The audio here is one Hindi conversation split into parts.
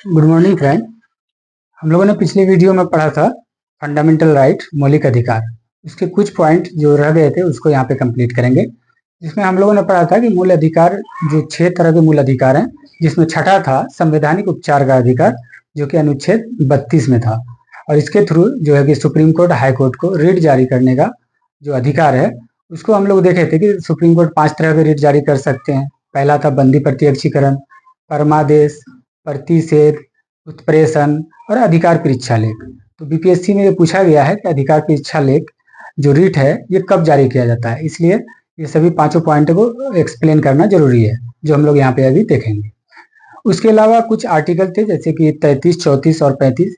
Good morning friend. हम लोगों ने पिछले वीडियो में पढ़ा था फंडामेंटल राइट, मौलिक अधिकार। उसके कुछ पॉइंट जो रह गए थे उसको यहाँ पे कंप्लीट करेंगे। जिसमें हम लोगों ने पढ़ा था कि मूल अधिकार जो 6 तरह के मूल अधिकार हैं, जिसमें छठा था संवैधानिक उपचार का अधिकार, जो कि अनुच्छेद 32 में था। और इसके थ्रू जो है कि सुप्रीम कोर्ट, हाई कोर्ट को रिट जारी करने का जो अधिकार है, उसको हम लोग देखे थे कि सुप्रीम कोर्ट 5 तरह के रिट जारी कर सकते हैं। पहला था बंदी प्रत्यक्षीकरण, परमादेश, प्रतिषेध, उत्प्रेषण और अधिकार परीक्षा लेख। तो बीपीएससी में ये पूछा गया है कि अधिकार परीक्षा लेख जो रिट है ये कब जारी किया जाता है, इसलिए ये सभी पांचों पॉइंट को एक्सप्लेन करना जरूरी है, जो हम लोग यहाँ पे अभी देखेंगे। उसके अलावा कुछ आर्टिकल थे जैसे कि 33, 34 और 35,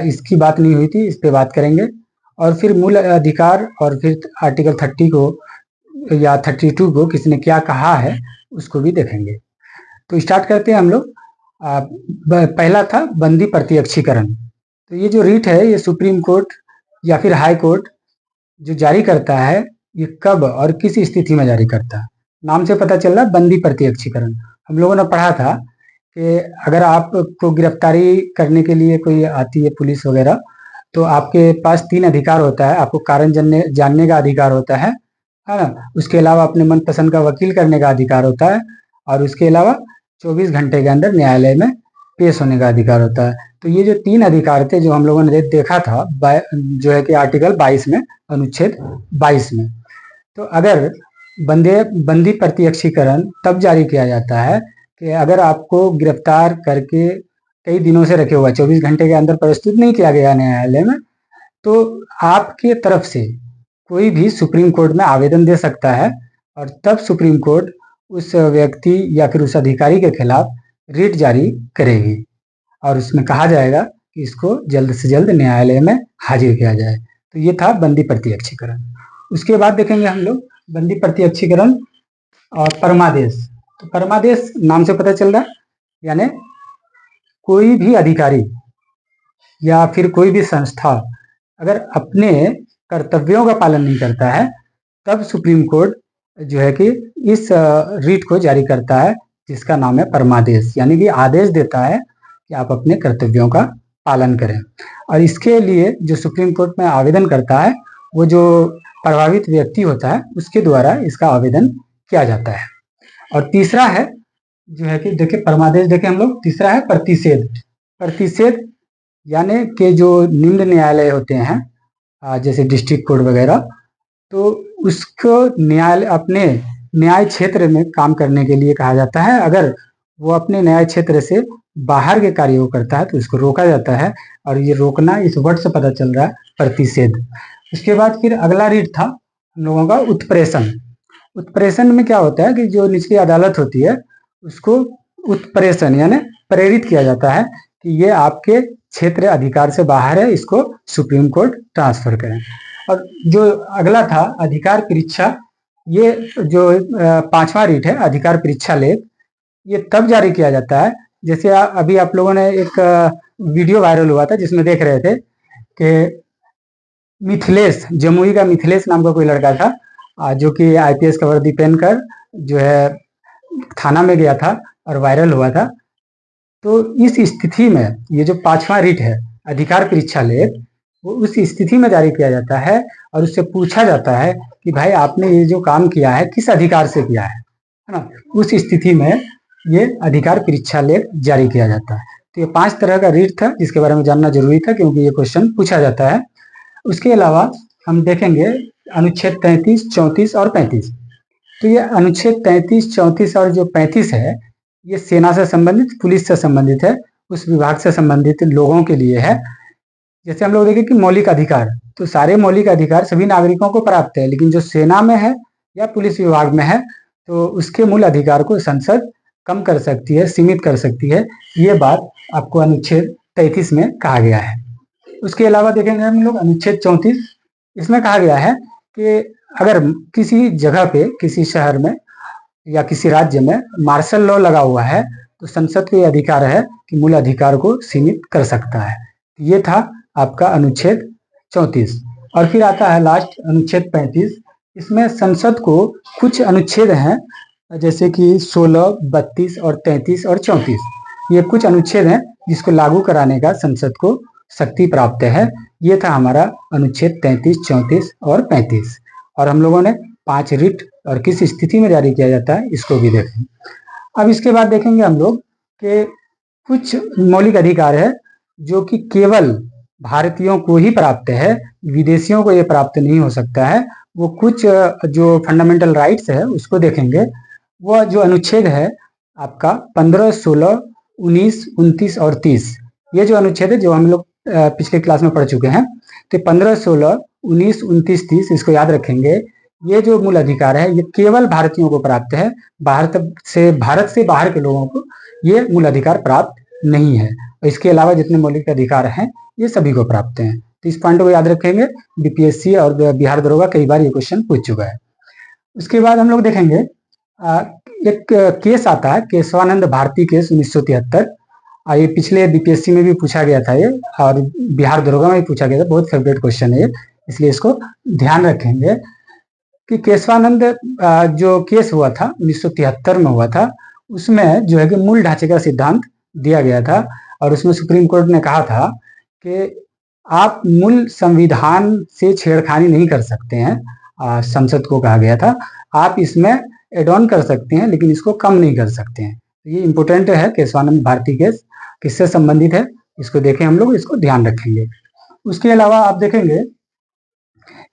इसकी बात नहीं हुई थी, इस पे बात करेंगे। और फिर मूल अधिकार और फिर आर्टिकल 30 को या 32 को किसने क्या कहा है उसको भी देखेंगे। तो स्टार्ट करते हैं हम लोग। पहला था बंदी प्रत्यक्षीकरण। तो ये जो रिट है ये सुप्रीम कोर्ट या फिर हाई कोर्ट जो जारी करता है, ये कब और किस स्थिति में जारी करता है। नाम से पता चल रहा है बंदी प्रत्यक्षीकरण। हम लोगों ने पढ़ा था कि अगर आपको गिरफ्तारी करने के लिए कोई आती है पुलिस वगैरह, तो आपके पास 3 अधिकार होता है। आपको कारण जानने का अधिकार होता है ना। उसके अलावा अपने मनपसंद का वकील करने का अधिकार होता है, और उसके अलावा 24 घंटे के अंदर न्यायालय में पेश होने का अधिकार होता है। तो ये जो 3 अधिकार थे जो हम लोगों ने देखा था जो है कि आर्टिकल 22 में, अनुच्छेद 22 में। तो अगर बंदी प्रत्यक्षीकरण तब जारी किया जाता है कि अगर आपको गिरफ्तार करके कई दिनों से रखे हुआ, 24 घंटे के अंदर प्रस्तुत नहीं किया गया न्यायालय में, तो आपके तरफ से कोई भी सुप्रीम कोर्ट में आवेदन दे सकता है, और तब सुप्रीम कोर्ट उस व्यक्ति या फिर उस अधिकारी के खिलाफ रिट जारी करेगी, और उसमें कहा जाएगा कि इसको जल्द से जल्द न्यायालय में हाजिर किया जाए। तो ये था बंदी प्रत्यक्षीकरण। उसके बाद देखेंगे हम लोग बंदी प्रत्यक्षीकरण और परमादेश। तो परमादेश नाम से पता चल रहा है, यानी कोई भी अधिकारी या फिर कोई भी संस्था अगर अपने कर्तव्यों का पालन नहीं करता है, तब सुप्रीम कोर्ट जो है कि इस रिट को जारी करता है, जिसका नाम है परमादेश, यानी कि आदेश देता है कि आप अपने कर्तव्यों का पालन करें। और इसके लिए जो सुप्रीम कोर्ट में आवेदन करता है, वो जो प्रभावित व्यक्ति होता है उसके द्वारा इसका आवेदन किया जाता है। और तीसरा है जो है कि देखिए परमादेश, देखिए हम लोग, तीसरा है प्रतिषेध। प्रतिषेध यानी कि जो निम्न न्यायालय होते हैं जैसे डिस्ट्रिक्ट कोर्ट वगैरह, तो उसको न्यायालय अपने न्याय क्षेत्र में काम करने के लिए कहा जाता है। अगर वो अपने न्याय क्षेत्र से बाहर के कार्य को करता है तो उसको रोका जाता है, और ये रोकना इस वर्ड से पता चल रहा है, प्रतिषेध। उसके बाद फिर अगला रिट था हम लोगों का उत्प्रेषण। उत्प्रेषण में क्या होता है कि जो निचली अदालत होती है उसको उत्प्रेषण यानी प्रेरित किया जाता है कि ये आपके क्षेत्र अधिकार से बाहर है, इसको सुप्रीम कोर्ट ट्रांसफर करें। और जो अगला था अधिकार परीक्षा, ये जो 5वां रिट है अधिकार परीक्षा लेख, ये तब जारी किया जाता है जैसे अभी आप लोगों ने एक वीडियो वायरल हुआ था जिसमें देख रहे थे कि मिथिलेश, जमुई का मिथिलेश नाम का कोई लड़का था जो कि आईपीएस का वर्दी पहनकर जो है थाना में गया था और वायरल हुआ था। तो इस स्थिति में ये जो 5वां रिट है अधिकार परीक्षा लेख, वो उस स्थिति में जारी किया जाता है और उससे पूछा जाता है कि भाई आपने ये जो काम किया है किस अधिकार से किया है ना। उस स्थिति में ये अधिकार परीक्षा लेख जारी किया जाता है। तो ये 5 तरह का रिट था जिसके बारे में जानना जरूरी था, क्योंकि ये क्वेश्चन पूछा जाता है। उसके अलावा हम देखेंगे अनुच्छेद 33, 34 और 35। तो ये अनुच्छेद 33, 34 और जो 35 है, ये सेना से संबंधित, पुलिस से संबंधित है, उस विभाग से संबंधित लोगों के लिए है। जैसे हम लोग देखें कि मौलिक अधिकार, तो सारे मौलिक अधिकार सभी नागरिकों को प्राप्त है, लेकिन जो सेना में है या पुलिस विभाग में है तो उसके मूल अधिकार को संसद कम कर सकती है, सीमित कर सकती है। ये बात आपको अनुच्छेद 33 में कहा गया है। उसके अलावा देखेंगे हम लोग अनुच्छेद 34, इसमें कहा गया है कि अगर किसी जगह पे, किसी शहर में या किसी राज्य में मार्शल लॉ लगा हुआ है तो संसद को यह अधिकार है कि मूल अधिकार को सीमित कर सकता है। ये था आपका अनुच्छेद 34। और फिर आता है लास्ट अनुच्छेद 35। इसमें संसद को कुछ अनुच्छेद हैं जैसे कि 16, 32 और 33 और 34, ये कुछ अनुच्छेद हैं जिसको लागू कराने का संसद को शक्ति प्राप्त है। ये था हमारा अनुच्छेद 33, 34 और 35। और हम लोगों ने 5 रिट और किस स्थिति में जारी किया जाता है इसको भी देखें। अब इसके बाद देखेंगे हम लोग कि कुछ मौलिक अधिकार है जो कि केवल भारतीयों को ही प्राप्त है, विदेशियों को ये प्राप्त नहीं हो सकता है। वो कुछ जो फंडामेंटल राइट्स है उसको देखेंगे। वह जो अनुच्छेद है आपका 15, 16, 19, 29 और 30, ये जो अनुच्छेद है जो हम लोग पिछले क्लास में पढ़ चुके हैं। तो 15, 16, 19, 29, 30 इसको याद रखेंगे। ये जो मूल अधिकार है ये केवल भारतीयों को प्राप्त है, भारत से बाहर के लोगों को ये मूल अधिकार प्राप्त नहीं है। इसके अलावा जितने मौलिक अधिकार हैं ये सभी को प्राप्त हैं। तो इस पॉइंट को याद रखेंगे। बीपीएससी और बिहार दरोगा कई बार ये क्वेश्चन पूछ चुका है। उसके बाद हम लोग देखेंगे एक केस आता है, केशवानंद भारती केस 1973। ये पिछले बीपीएससी में भी पूछा गया था ये, और बिहार दरोगा में भी पूछा गया था। बहुत फेवरेट क्वेश्चन है ये, इसलिए इसको ध्यान रखेंगे कि केशवानंद जो केस हुआ था 1973 में हुआ था, उसमें जो है कि मूल ढांचे का सिद्धांत दिया गया था। और उसमें सुप्रीम कोर्ट ने कहा था कि आप मूल संविधान से छेड़खानी नहीं कर सकते हैं। संसद को कहा गया था आप इसमें एड ऑन कर सकते हैं लेकिन इसको कम नहीं कर सकते हैं। ये इंपॉर्टेंट है। केशवानंद भारती केस किससे संबंधित है इसको देखें हम लोग, इसको ध्यान रखेंगे। उसके अलावा आप देखेंगे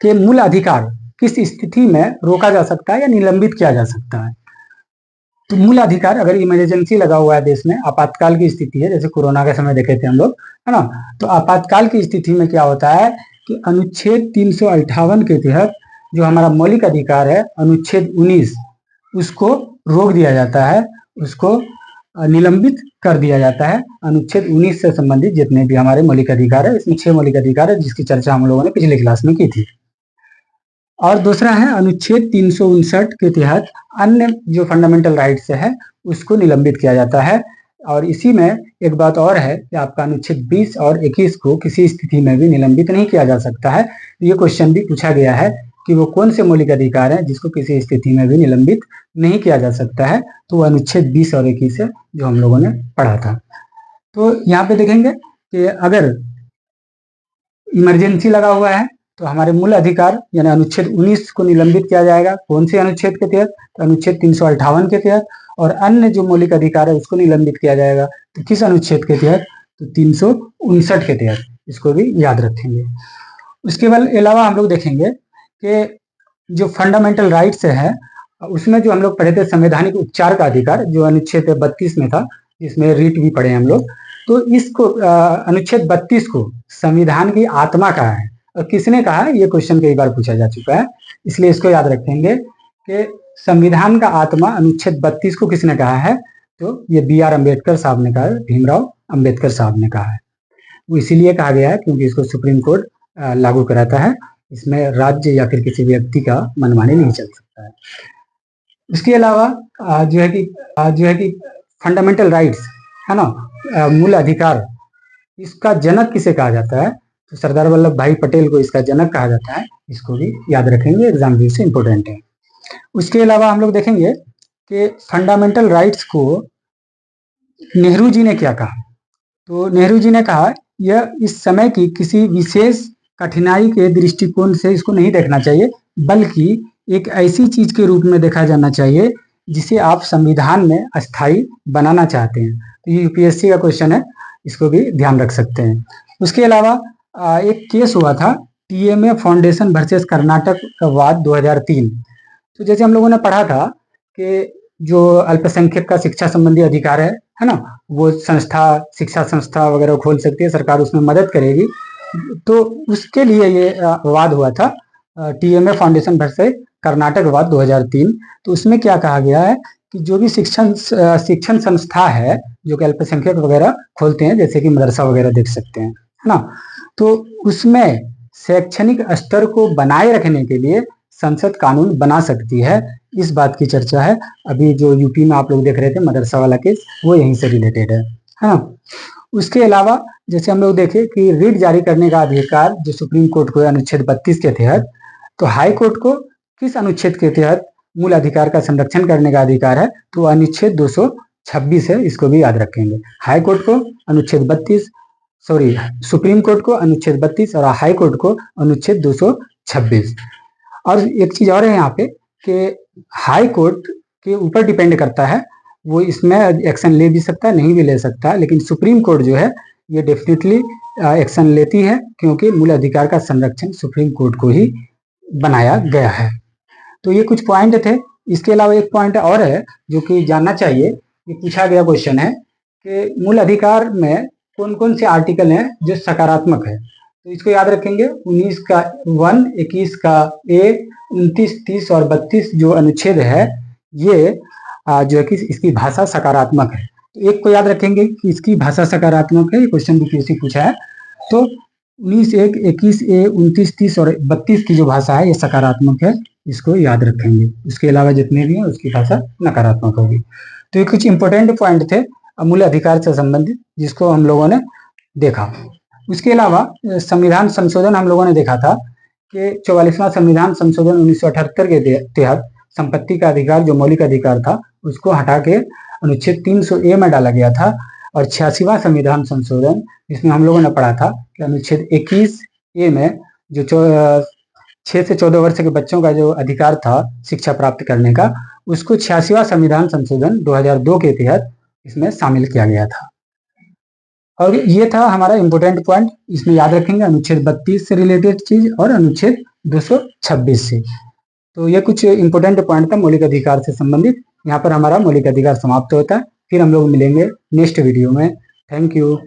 कि मूल अधिकार किस स्थिति में रोका जा सकता है या निलंबित किया जा सकता है। तो मूल अधिकार अगर इमरजेंसी लगा हुआ है देश में, आपातकाल की स्थिति है, जैसे कोरोना के समय देखे थे हम लोग, है ना। तो आपातकाल की स्थिति में क्या होता है कि अनुच्छेद 358 के तहत जो हमारा मौलिक अधिकार है अनुच्छेद 19, उसको रोक दिया जाता है, उसको निलंबित कर दिया जाता है। अनुच्छेद 19 से संबंधित जितने भी हमारे मौलिक अधिकार है, इसमें 6 मौलिक अधिकार है जिसकी चर्चा हम लोगों ने पिछले क्लास में की थी। और दूसरा है अनुच्छेद 359 के तहत अन्य जो फंडामेंटल राइट्स है उसको निलंबित किया जाता है। और इसी में एक बात और है कि आपका अनुच्छेद 20 और 21 को किसी स्थिति में भी निलंबित नहीं किया जा सकता है। ये क्वेश्चन भी पूछा गया है कि वो कौन से मौलिक अधिकार हैं जिसको किसी स्थिति में भी निलंबित नहीं किया जा सकता है। तो वो अनुच्छेद 20 और 21 है जो हम लोगों ने पढ़ा था। तो यहाँ पे देखेंगे कि अगर इमरजेंसी लगा हुआ है तो हमारे मूल अधिकार यानी अनुच्छेद 19 को निलंबित किया जाएगा। कौन से अनुच्छेद के तहत? तो अनुच्छेद 358 के तहत। और अन्य जो मौलिक अधिकार है उसको निलंबित किया जाएगा तो किस अनुच्छेद के तहत? तो 359 के तहत। इसको भी याद रखेंगे। उसके अलावा हम लोग देखेंगे कि जो फंडामेंटल राइट्स है उसमें जो हम लोग पढ़े थे संवैधानिक उपचार का अधिकार, जो अनुच्छेद 32 में था, जिसमें रीट भी पढ़े हम लोग। तो इसको अनुच्छेद 32 को संविधान की आत्मा कहा है। और किसने कहा है ये क्वेश्चन कई बार पूछा जा चुका है, इसलिए इसको याद रखेंगे कि संविधान का आत्मा अनुच्छेद 32 को किसने कहा है। तो ये बी आर अम्बेडकर साहब ने कहा है, भीमराव अम्बेडकर साहब ने कहा है। वो इसीलिए कहा गया है क्योंकि इसको सुप्रीम कोर्ट लागू कराता है। इसमें राज्य या फिर किसी व्यक्ति का मनमानी नहीं चल सकता है। इसके अलावा जो है कि फंडामेंटल राइट्स है ना, मूल अधिकार, इसका जनक किसे कहा जाता है? तो सरदार वल्लभ भाई पटेल को इसका जनक कहा जाता है। इसको भी याद रखेंगे, एग्जाम व्यू से इंपॉर्टेंट है। उसके अलावा हम लोग देखेंगे कि फंडामेंटल राइट्स को नेहरू जी ने क्या कहा। तो नेहरू जी ने कहा यह इस समय की किसी विशेष कठिनाई के दृष्टिकोण से इसको नहीं देखना चाहिए, बल्कि एक ऐसी चीज के रूप में देखा जाना चाहिए जिसे आप संविधान में अस्थायी बनाना चाहते हैं। तो ये यूपीएससी का क्वेश्चन है, इसको भी ध्यान रख सकते हैं। उसके अलावा एक केस हुआ था टीएमए फाउंडेशन वर्सेस कर्नाटक वाद 2003। तो जैसे हम लोगों ने पढ़ा था कि जो अल्पसंख्यक का शिक्षा संबंधी अधिकार है ना, वो संस्था, शिक्षा संस्था वगैरह खोल सकती है, सरकार उसमें मदद करेगी। तो उसके लिए ये वाद हुआ था टीएमए फाउंडेशन वर्सेस कर्नाटक वाद 2003। तो उसमें क्या कहा गया है कि जो भी शिक्षण संस्था है जो कि अल्पसंख्यक वगैरह खोलते हैं, जैसे कि मदरसा वगैरह देख सकते हैं, है ना, तो उसमें शैक्षणिक स्तर को बनाए रखने के लिए संसद कानून बना सकती है। इस बात की चर्चा है। अभी जो यूपी में आप लोग देख रहे थे मदरसा वाला केस, वो यहीं से रिलेटेड है ना। उसके अलावा जैसे हम लोग देखें कि रिट जारी करने का अधिकार जो सुप्रीम कोर्ट को है अनुच्छेद 32 के तहत, तो हाई कोर्ट को किस अनुच्छेद के तहत मूल अधिकार का संरक्षण करने का अधिकार है, तो अनुच्छेद 226 है, इसको भी याद रखेंगे। हाई कोर्ट को अनुच्छेद 32, सॉरी सुप्रीम कोर्ट को अनुच्छेद 32 और हाई कोर्ट को अनुच्छेद 226। और एक चीज और है यहाँ पे कि हाई कोर्ट के ऊपर डिपेंड करता है, वो इसमें एक्शन ले भी सकता है, नहीं भी ले सकता है, लेकिन सुप्रीम कोर्ट जो है ये डेफिनेटली एक्शन लेती है, क्योंकि मूल अधिकार का संरक्षण सुप्रीम कोर्ट को ही बनाया गया है। तो ये कुछ पॉइंट थे। इसके अलावा एक पॉइंट और है जो कि जानना चाहिए, ये पूछा गया क्वेश्चन है कि मूल अधिकार में कौन कौन से आर्टिकल हैं जो सकारात्मक है। तो इसको याद रखेंगे, 19 का 1, 21 का ए, 29, 30 और 32 जो अनुच्छेद है ये जो है कि इसकी भाषा सकारात्मक है। तो एक को याद रखेंगे कि इसकी भाषा सकारात्मक है, ये क्वेश्चन भी किसी पूछा है। तो 19, 1, 21 ए, 29, 30 और 32 की जो भाषा है ये सकारात्मक है, इसको याद रखेंगे। इसके अलावा जितने भी हैं उसकी भाषा नकारात्मक होगी। तो ये कुछ इंपॉर्टेंट पॉइंट थे मूल अधिकार से संबंधित, जिसको हम लोगों ने देखा। उसके अलावा संविधान संशोधन हम लोगों ने देखा था कि 44वां संविधान संशोधन 1978 के तहत संपत्ति का अधिकार जो मौलिक अधिकार था उसको हटा के अनुच्छेद 300A में डाला गया था। और 86वां संविधान संशोधन जिसमें हम लोगों ने पढ़ा था कि अनुच्छेद 21A में जो 6 से 14 वर्ष के बच्चों का जो अधिकार था शिक्षा प्राप्त करने का, उसको 86वां संविधान संशोधन 2002 के तहत इसमें शामिल किया गया था। और ये था हमारा इम्पोर्टेंट पॉइंट, इसमें याद रखेंगे अनुच्छेद 32 से रिलेटेड चीज और अनुच्छेद 226 से। तो ये कुछ इंपॉर्टेंट पॉइंट था मौलिक अधिकार से संबंधित। यहाँ पर हमारा मौलिक अधिकार समाप्त होता है। फिर हम लोग मिलेंगे नेक्स्ट वीडियो में। Thank you.